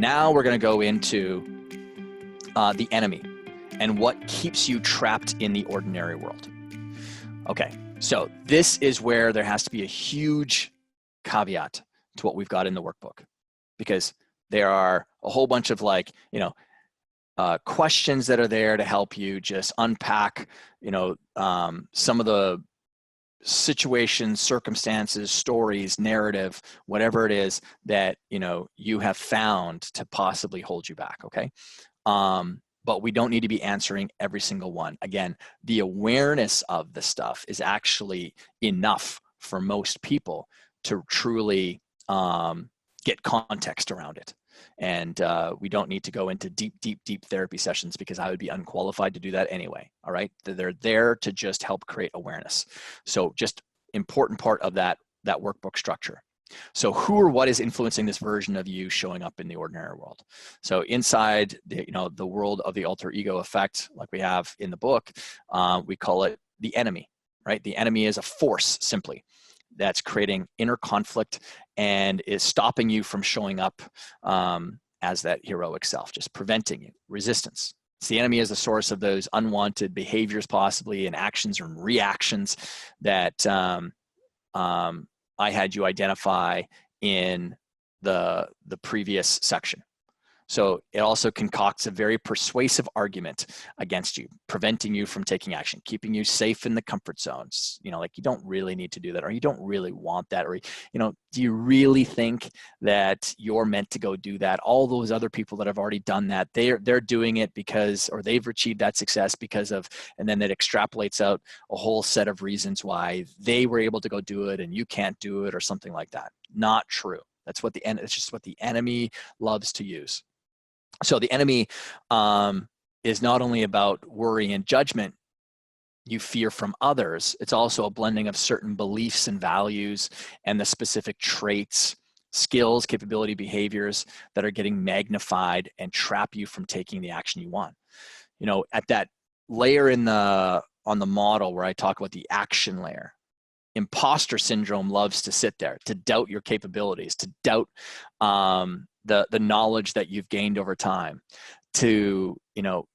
Now we're going to go into the enemy and what keeps you trapped in the ordinary world. Okay, so this is where there has to be a huge caveat to what we've got in the workbook, because there are a whole bunch of questions that are there to help you just unpack, some of the situations, circumstances, stories, narrative, whatever it is that, you have found to possibly hold you back. Okay. But we don't need to be answering every single one. Again, the awareness of the stuff is actually enough for most people to truly get context around it. And we don't need to go into deep therapy sessions, because I would be unqualified to do that anyway. All right. They're there to just help create awareness. So just important part of that workbook structure. So who or what is influencing this version of you showing up in the ordinary world? So inside the world of the alter ego effect, like we have in the book, we call it the enemy, right? The enemy is a force simply that's creating inner conflict and is stopping you from showing up as that heroic self, just preventing you, resistance. So the enemy is the source of those unwanted behaviors possibly, and actions and reactions that I had you identify in the previous section. So it also concocts a very persuasive argument against you, preventing you from taking action, keeping you safe in the comfort zones. Like you don't really need to do that, or you don't really want that, or, do you really think that you're meant to go do that? All those other people that have already done that, they're doing it because, or they've achieved that success because of, and then it extrapolates out a whole set of reasons why they were able to go do it and you can't do it, or something like that. Not true. It's just what the enemy loves to use. So the enemy is not only about worry and judgment you fear from others, it's also a blending of certain beliefs and values and the specific traits, skills, capability, behaviors that are getting magnified and trap you from taking the action you want. At that layer on the model where I talk about the action layer, imposter syndrome loves to sit there, to doubt your capabilities, to doubt the knowledge that you've gained over time, to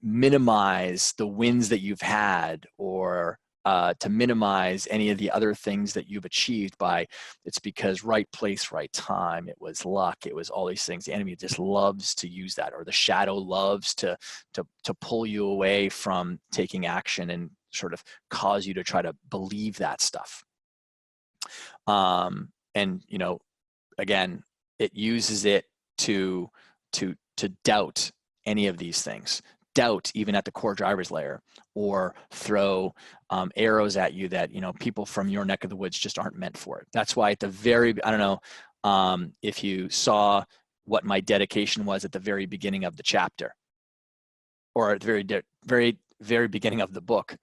minimize the wins that you've had, or to minimize any of the other things that you've achieved by, it's because right place, right time, it was luck, it was all these things. The enemy just loves to use that, or the shadow loves to pull you away from taking action and sort of cause you to try to believe that stuff. And again, it uses it to doubt any of these things, doubt even at the core driver's layer, or throw arrows at you that people from your neck of the woods just aren't meant for it. That's why at the very, I don't know if you saw what my dedication was at the very beginning of the chapter, or at the very beginning of the book,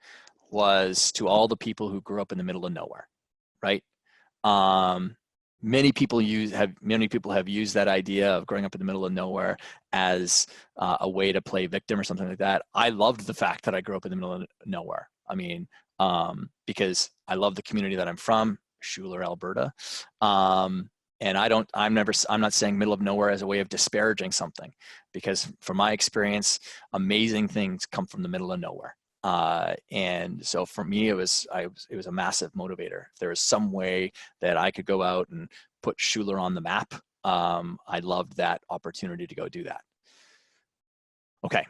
was to all the people who grew up in the middle of nowhere, right? Many people have used that idea of growing up in the middle of nowhere as a way to play victim or something like that. I loved the fact that I grew up in the middle of nowhere. I mean, because I love the community that I'm from, Schuler, Alberta. And I'm not saying middle of nowhere as a way of disparaging something, because from my experience, amazing things come from the middle of nowhere. And so for me, it was a massive motivator. If there was some way that I could go out and put Schuler on the map, I loved that opportunity to go do that. Okay.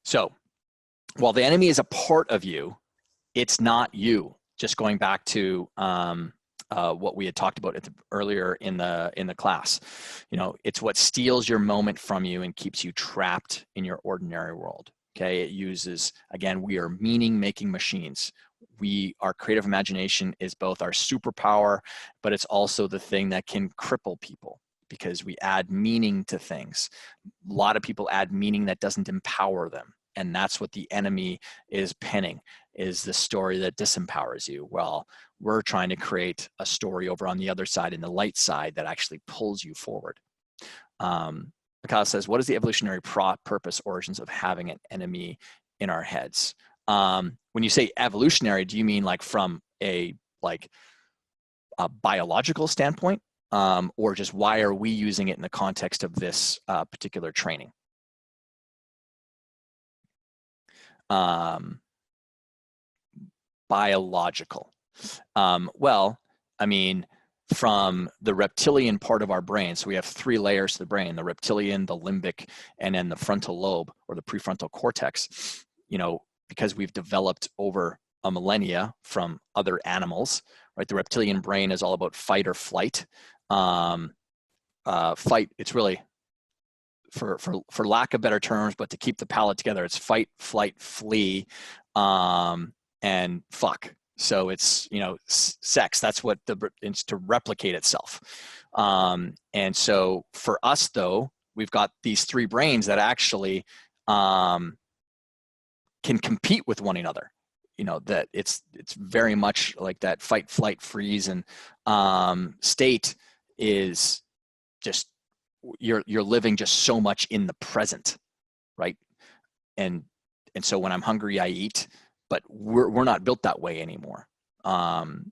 So while the enemy is a part of you, it's not you. Just going back to what we had talked about earlier in the class, it's what steals your moment from you and keeps you trapped in your ordinary world. Okay, it uses, again, we are meaning-making machines. Our creative imagination is both our superpower, but it's also the thing that can cripple people, because we add meaning to things. A lot of people add meaning that doesn't empower them. And that's what the enemy is penning, is the story that disempowers you. Well, we're trying to create a story over on the other side, in the light side, that actually pulls you forward. Mikhail says, what is the evolutionary purpose, origins of having an enemy in our heads? When you say evolutionary, do you mean like from a biological standpoint? or just why are we using it in the context of this particular training? Biological. Well, I mean, from the reptilian part of our brain, so we have 3 layers to the brain: the reptilian, the limbic, and then the frontal lobe or the prefrontal cortex. You know, because we've developed over a millennia from other animals, right? The reptilian brain is all about fight or flight. Fight, it's really, for lack of better terms, but to keep the palate together, it's fight, flight, flee, and fuck. So it's, you know, sex. That's what it's to replicate itself. And so for us, though, we've got these 3 brains that actually can compete with one another. You know, that it's very much like that fight, flight, freeze, and state is just you're living just so much in the present, right? And so when I'm hungry, I eat. But we're not built that way anymore. And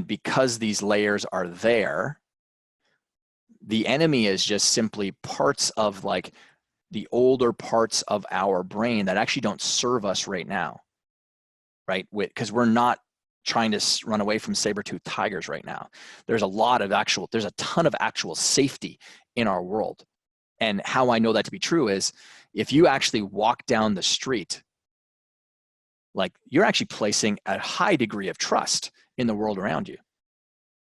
because these layers are there, the enemy is just simply parts of like the older parts of our brain that actually don't serve us right now, right? Because we're not trying to run away from saber-toothed tigers right now. There's a ton of actual safety in our world. And how I know that to be true is if you actually walk down the street, like you're actually placing a high degree of trust in the world around you,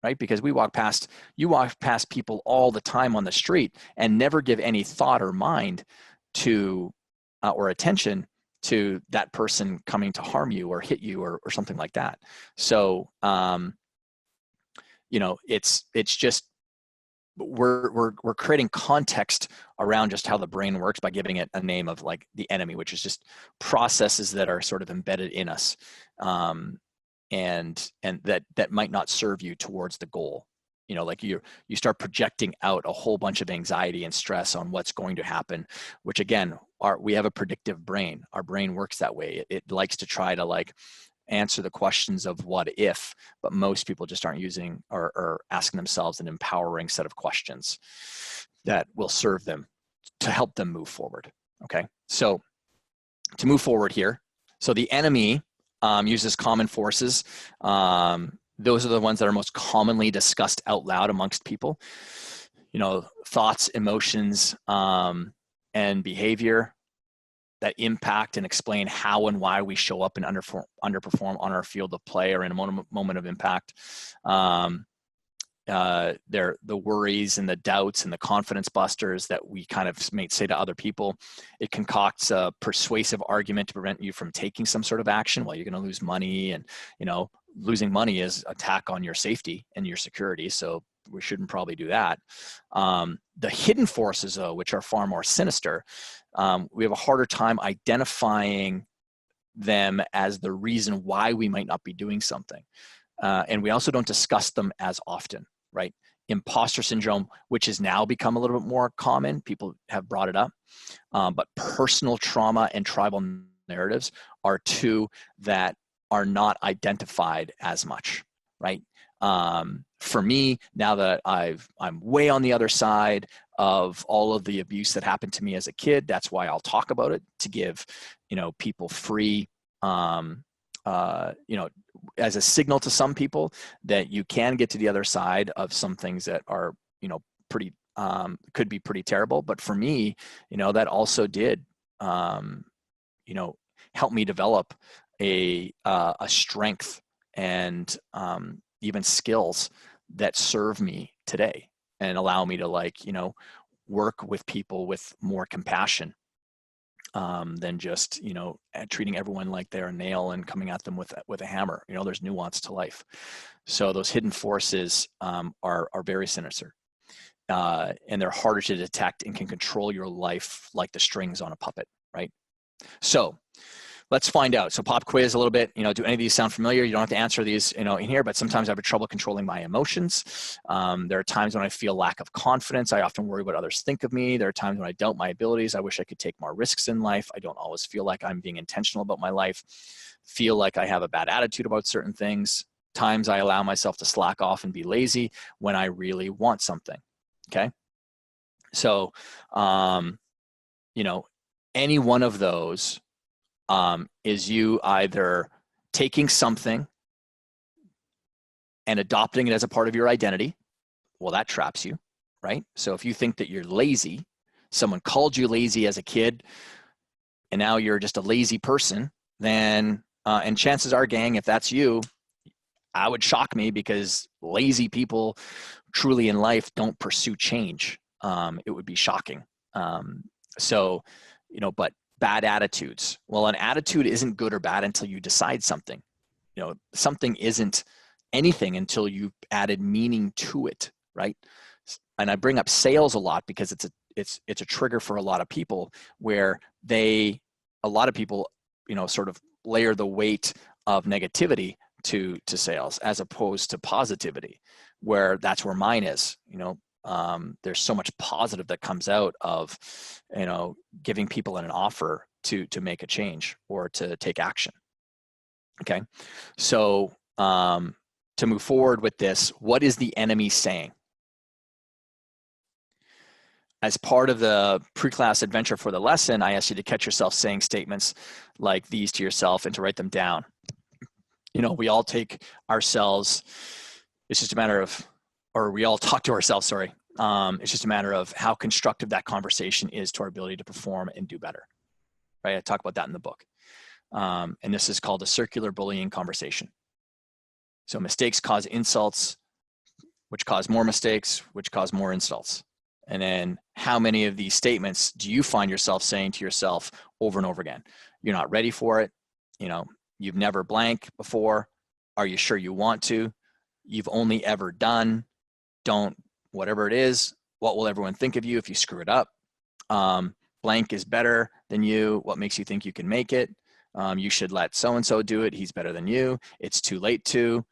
right? Because you walk past people all the time on the street and never give any thought or mind to, or attention to that person coming to harm you or hit you or something like that. So, you know, it's just, we're creating context around just how the brain works by giving it a name of like the enemy, which is just processes that are sort of embedded in us, and that might not serve you towards the goal. You know, like you start projecting out a whole bunch of anxiety and stress on what's going to happen, which again, we have a predictive brain. Our brain works that way. It likes to try to like answer the questions of what if, but most people just aren't using or asking themselves an empowering set of questions that will serve them to help them move forward. Okay, so to move forward here, so the enemy uses common forces. Those are the ones that are most commonly discussed out loud amongst people. You know, thoughts, emotions, and behavior that impact and explain how and why we show up and underperform on our field of play or in a moment of impact. They're the worries and the doubts and the confidence busters that we kind of may say to other people. It concocts a persuasive argument to prevent you from taking some sort of action. Well, you're going to lose money, and you know, losing money is an attack on your safety and your security. So we shouldn't probably do that. The hidden forces, though, which are far more sinister, we have a harder time identifying them as the reason why we might not be doing something. And we also don't discuss them as often, right? Imposter syndrome, which has now become a little bit more common, people have brought it up, but personal trauma and tribal narratives are 2 that are not identified as much, right? For me, now that I'm way on the other side of all of the abuse that happened to me as a kid, that's why I'll talk about it, to give, you know, people free, you know, as a signal to some people that you can get to the other side of some things that are, you know, pretty, could be pretty terrible. But for me, you know, that also did, you know, help me develop a strength and even skills that serve me today and allow me to, like, you know, work with people with more compassion than just, you know, treating everyone like they're a nail and coming at them with a hammer. You know, there's nuance to life. So those hidden forces are very sinister, and they're harder to detect and can control your life like the strings on a puppet, right? So let's find out. So pop quiz a little bit. You know, do any of these sound familiar? You don't have to answer these, you know, in here, but sometimes I have trouble controlling my emotions. There are times when I feel lack of confidence. I often worry what others think of me. There are times when I doubt my abilities. I wish I could take more risks in life. I don't always feel like I'm being intentional about my life. Feel like I have a bad attitude about certain things. times I allow myself to slack off and be lazy when I really want something. Okay. So, you know, any one of those is you either taking something and adopting it as a part of your identity. Well, that traps you, right? So if you think that you're lazy, someone called you lazy as a kid, and now you're just a lazy person, then, and chances are, gang, if that's you, I would shock me, because lazy people truly in life don't pursue change. It would be shocking. So, you know, but bad attitudes. Well, an attitude isn't good or bad until you decide something. You know, something isn't anything until you've added meaning to it, right? And I bring up sales a lot because it's a trigger for a lot of people, where a lot of people, you know, sort of layer the weight of negativity to sales as opposed to positivity, where that's where mine is. You know, there's so much positive that comes out of, you know, giving people an offer to make a change or to take action. Okay. So, to move forward with this, what is the enemy saying? As part of the pre-class adventure for the lesson, I asked you to catch yourself saying statements like these to yourself and to write them down. You know, we all take ourselves, it's just a matter of, or we all talk to ourselves, sorry. It's just a matter of how constructive that conversation is to our ability to perform and do better, right? I talk about that in the book. And this is called a circular bullying conversation. So mistakes cause insults, which cause more mistakes, which cause more insults. And then how many of these statements do you find yourself saying to yourself over and over again? You're not ready for it. You know, you've never blank before. Are you sure you want to? You've only ever done. Don't, whatever it is. What will everyone think of you if you screw it up? Blank is better than you. What makes you think you can make it? You should let so-and-so do it. He's better than you. It's too late to.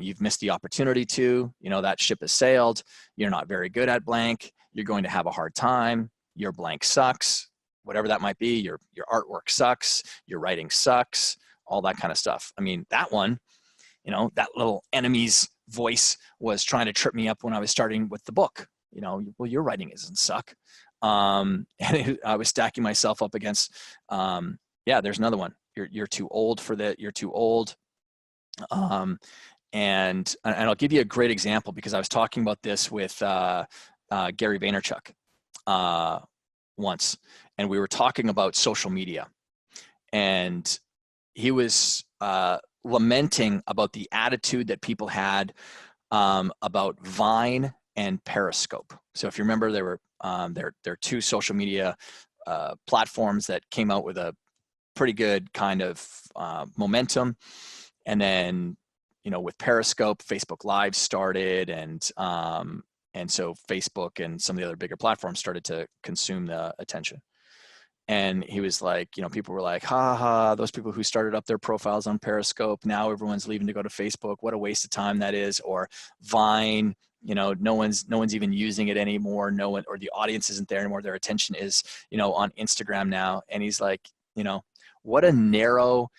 You've missed the opportunity to. You know, that ship has sailed. You're not very good at blank. You're going to have a hard time. Your blank sucks. Whatever that might be. Your artwork sucks. Your writing sucks. All that kind of stuff. I mean, that one, you know, that little enemy's voice was trying to trip me up when I was starting with the book. You know, well, your writing doesn't suck. And I was stacking myself up against, yeah, there's another one. You're too old for that. You're too old. And I'll give you a great example, because I was talking about this with Gary Vaynerchuk once, and we were talking about social media, and he was lamenting about the attitude that people had about Vine and Periscope. So if you remember, there were there two social media platforms that came out with a pretty good kind of momentum, and then, you know, with Periscope, Facebook Live started, and so Facebook and some of the other bigger platforms started to consume the attention. And he was like, you know, people were like, ha ha, those people who started up their profiles on Periscope, now everyone's leaving to go to Facebook. What a waste of time that is. Or Vine, you know, no one's even using it anymore. No one, or the audience isn't there anymore. Their attention is, you know, on Instagram now. And he's like, you know, what a narrow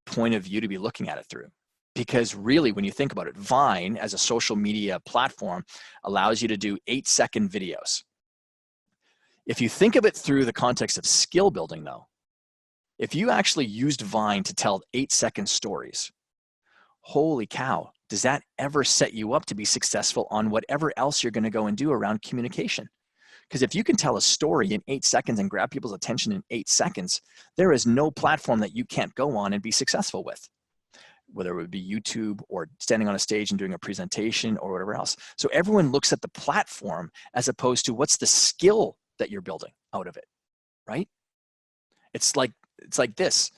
point of view to be looking at it through. Because really, when you think about it, Vine as a social media platform allows you to do 8-second videos. If you think of it through the context of skill building, though, if you actually used Vine to tell 8-second stories, holy cow, does that ever set you up to be successful on whatever else you're going to go and do around communication? Because if you can tell a story in 8 seconds and grab people's attention in 8 seconds, there is no platform that you can't go on and be successful with, whether it would be YouTube or standing on a stage and doing a presentation or whatever else. So everyone looks at the platform as opposed to what's the skill that you're building out of it, right? It's like this,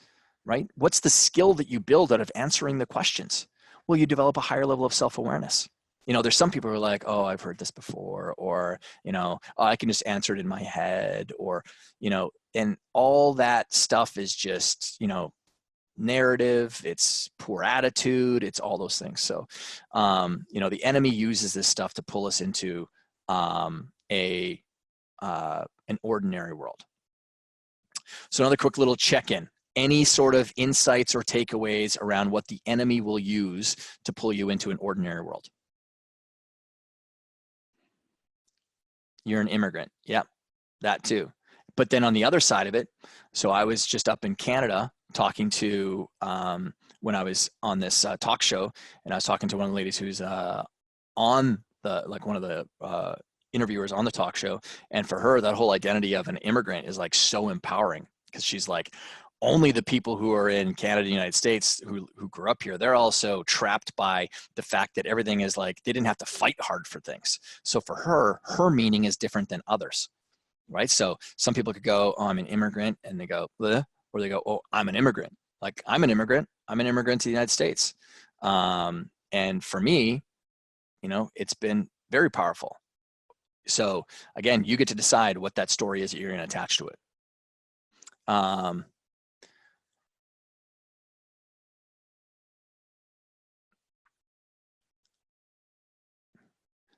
right? What's the skill that you build out of answering the questions? Well, you develop a higher level of self-awareness. You know, there's some people who are like, oh, I've heard this before, or, you know, oh, I can just answer it in my head, or, you know, and all that stuff is just, you know, narrative, it's poor attitude, it's all those things. So, you know, the enemy uses this stuff to pull us into an ordinary world. So another quick little check-in. any sort of insights or takeaways around what the enemy will use to pull you into an ordinary world. You're an immigrant. Yep, that too. But then on the other side of it, so I was just up in Canada talking to, when I was on this talk show, and I was talking to one of the ladies who's on the, like one of the interviewers on the talk show. And for her, that whole identity of an immigrant is like so empowering, because she's like, only the people who are in Canada, United States, who grew up here, they're also trapped by the fact that everything is like, they didn't have to fight hard for things. So for her, her meaning is different than others, right? So some people could go, oh, I'm an immigrant, and they go, bleh, or they go, oh, I'm an immigrant. Like, I'm an immigrant to the United States. And for me, you know, it's been very powerful. So again, you get to decide what that story is that you're going to attach to it.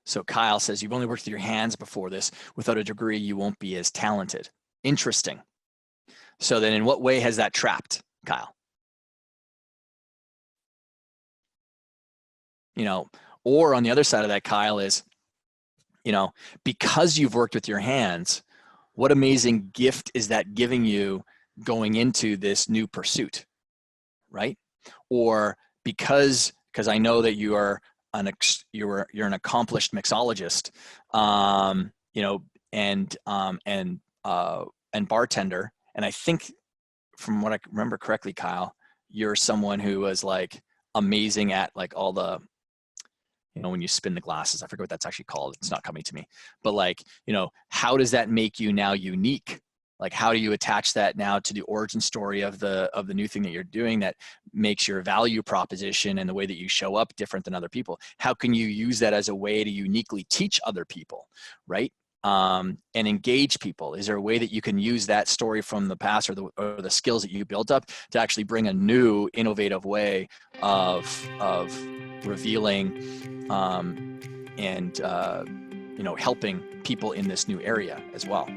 So Kyle says, you've only worked with your hands before this. Without a degree, you won't be as talented. Interesting. So then in what way has that trapped Kyle? You know, or on the other side of that, Kyle, is, you know, because you've worked with your hands, what amazing gift is that giving you going into this new pursuit, right? Or because I know that you are you're an accomplished mixologist, you know, and bartender. And I think, from what I remember correctly, Kyle, you're someone who was like amazing at like all the, you know, when you spin the glasses, I forget what that's actually called. It's not coming to me, but like, you know, how does that make you now unique? Like, how do you attach that now to the origin story of the new thing that you're doing that makes your value proposition and the way that you show up different than other people? How can you use that as a way to uniquely teach other people, right? And engage people? Is there a way that you can use that story from the past, or the skills that you built up, to actually bring a new, innovative way of revealing and you know, helping people in this new area as well?